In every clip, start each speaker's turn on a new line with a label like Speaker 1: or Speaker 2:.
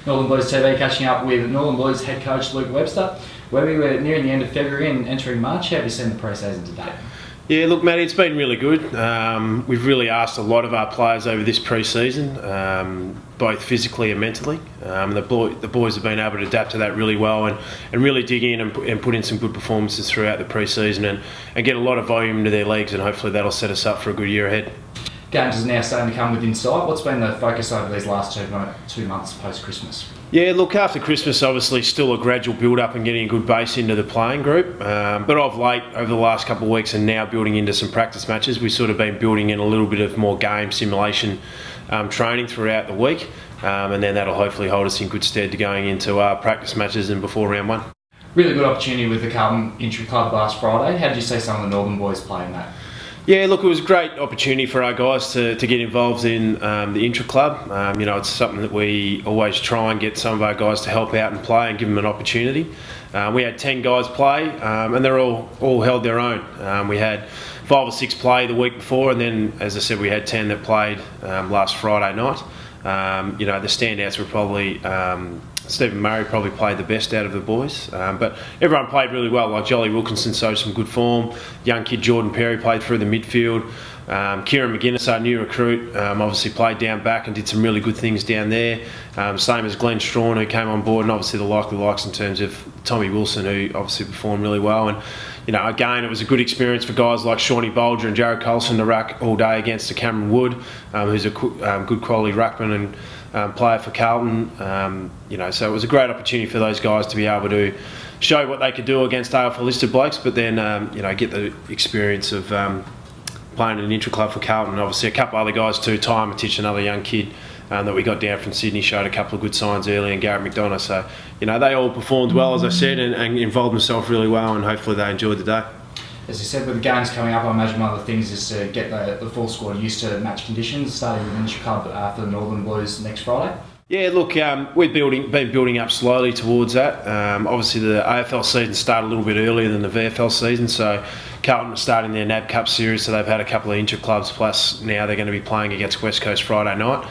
Speaker 1: Northern Blues TV catching up with Northern Blues head coach Luke Webster. Where we were nearing the end of February and entering March, how have you seen the pre-season to date?
Speaker 2: Yeah, look, Matty, it's been really good. We've really asked a lot of our players over this pre-season, both physically and mentally. The boys have been able to adapt to that really well and really dig in and put in some good performances throughout the pre-season and get a lot of volume into their legs, and hopefully that'll set us up for a good year ahead.
Speaker 1: Games is now starting to come within sight. What's been the focus over these last 2 months post-Christmas?
Speaker 2: Yeah, look, after Christmas, obviously still a gradual build-up and getting a good base into the playing group. But of late, over the last couple of weeks and now building into some practice matches, we've sort of been building in a little bit of more game simulation training throughout the week. And then that'll hopefully hold us in good stead to going into practice matches and before round one.
Speaker 1: Really good opportunity with the Carlton Intra Club last Friday. How did you see some of the Northern boys playing that?
Speaker 2: Yeah, look, it was a great opportunity for our guys to get involved in the intra club. It's something that we always try and get some of our guys to help out and play and give them an opportunity. We had 10 guys play, and they're all held their own. We had 5 or 6 play the week before, and then, as I said, we had 10 that played last Friday night. The standouts were probably Stephen Murray probably played the best out of the boys, but everyone played really well. Like Jolly Wilkinson showed some good form. Young kid Jordan Perry played through the midfield. Kieran McGuinness, our new recruit, obviously played down back and did some really good things down there. Same as Glenn Strawn, who came on board, and obviously the likes in terms of Tommy Wilson, who obviously performed really well. And again, it was a good experience for guys like Shawnee Bolger and Jared Colson to ruck all day against the Cameron Wood, who's a good quality ruckman and player for Carlton. So it was a great opportunity for those guys to be able to show what they could do against AFL listed blokes, but then get the experience of playing in an intra club for Carlton. Obviously a couple other guys too. Ty Matich, another young kid that we got down from Sydney, showed a couple of good signs early, and Garrett McDonough. So they all performed well, as I said, and involved themselves really well, and hopefully they enjoyed the day.
Speaker 1: As you said, with the games coming up, I imagine one of the things is to get the full squad used to match conditions, starting with the intra club for the Northern Blues next Friday. Yeah,
Speaker 2: look, we've been building up slowly towards that. Obviously, the AFL season started a little bit earlier than the VFL season, so Carlton are starting their NAB Cup series, so they've had a couple of intra clubs, plus now they're going to be playing against West Coast Friday night.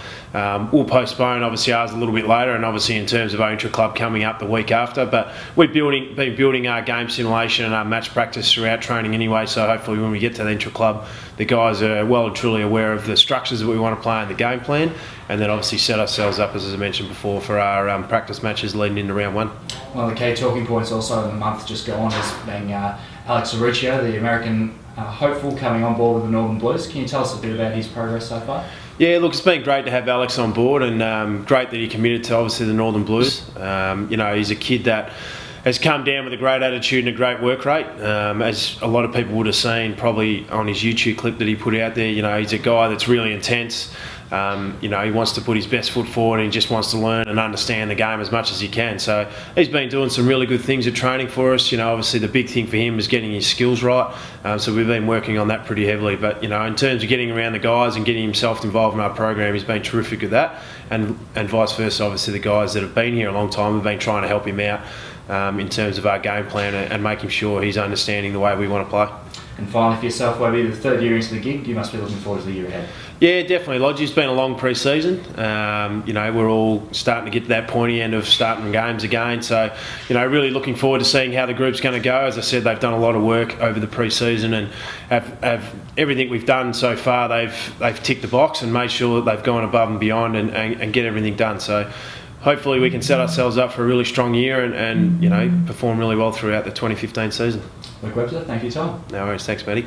Speaker 2: We'll postpone, obviously, ours a little bit later, and obviously in terms of our intra club coming up the week after, but we've been building our game simulation and our match practice throughout training anyway, so hopefully when we get to the intra club, the guys are well and truly aware of the structures that we want to play in the game plan, and then obviously set ourselves up, as I mentioned before, for our practice matches leading into round one.
Speaker 1: One of the key talking points also in the month just gone is being Alex Aruccio, the American hopeful, coming on board with the Northern Blues. Can you tell us a bit about his progress so far?
Speaker 2: Yeah, look, it's been great to have Alex on board, and great that he committed to obviously the Northern Blues. He's a kid that has come down with a great attitude and a great work rate. As a lot of people would have seen probably on his YouTube clip that he put out there, he's a guy that's really intense. He wants to put his best foot forward, and he just wants to learn and understand the game as much as he can. So he's been doing some really good things at training for us. Obviously the big thing for him is getting his skills right. So we've been working on that pretty heavily. But, in terms of getting around the guys and getting himself involved in our program, he's been terrific at that. And vice versa, obviously the guys that have been here a long time have been trying to help him out in terms of our game plan and making sure he's understanding the way we want to play.
Speaker 1: And finally for yourself, Webby, the 3rd year into the gig, you must be looking forward to the year ahead.
Speaker 2: Yeah, definitely, Lodge. It's been a long pre-season. We're all starting to get to that pointy end of starting games again. So, really looking forward to seeing how the group's going to go. As I said, they've done a lot of work over the pre-season, and have everything we've done so far, they've ticked the box and made sure that they've gone above and beyond and get everything done. So hopefully we can set ourselves up for a really strong year and perform really well throughout the 2015 season.
Speaker 1: Luke Webster, thank you, Tom.
Speaker 2: No worries. Thanks, Matty.